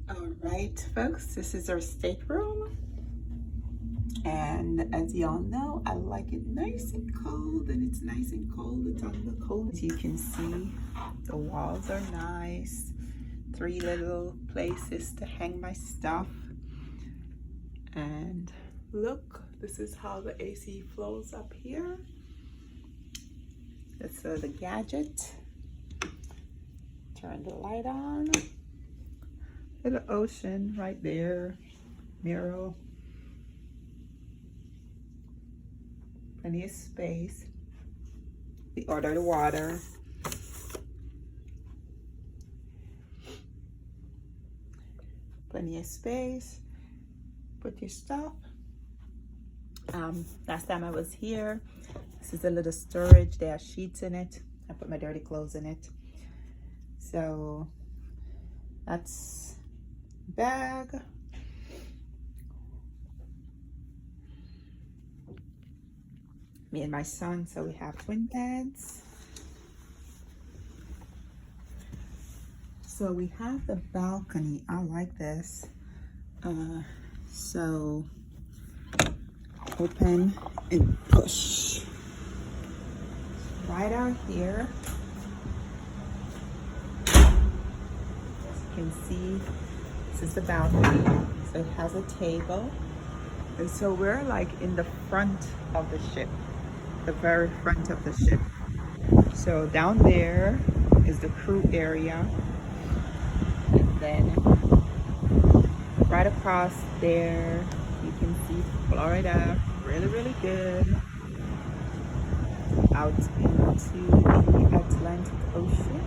All right, folks, this is our stateroom. And as y'all know, I like it nice and cold, and it's nice and cold. It's on the cold. As you can see, the walls are nice. 3 little places to hang my stuff. And look, this is how the AC flows up here. That's the gadget. Turn the light on. Little ocean right there. Mirror. Plenty of space. We order the water. Plenty of space. Put your stuff. Last time I was here, this is a little storage. There are sheets in it. I put my dirty clothes in it. So that's bag. Me and my son, so we have twin beds. So we have the balcony. I like this. So open and push. Right out here, as you can see, this is the balcony. So it has a table. And so we're like in the front of the ship, the very front of the ship. So down there is the crew area. And then right across there, you can see Florida, really good. Out into the Atlantic Ocean.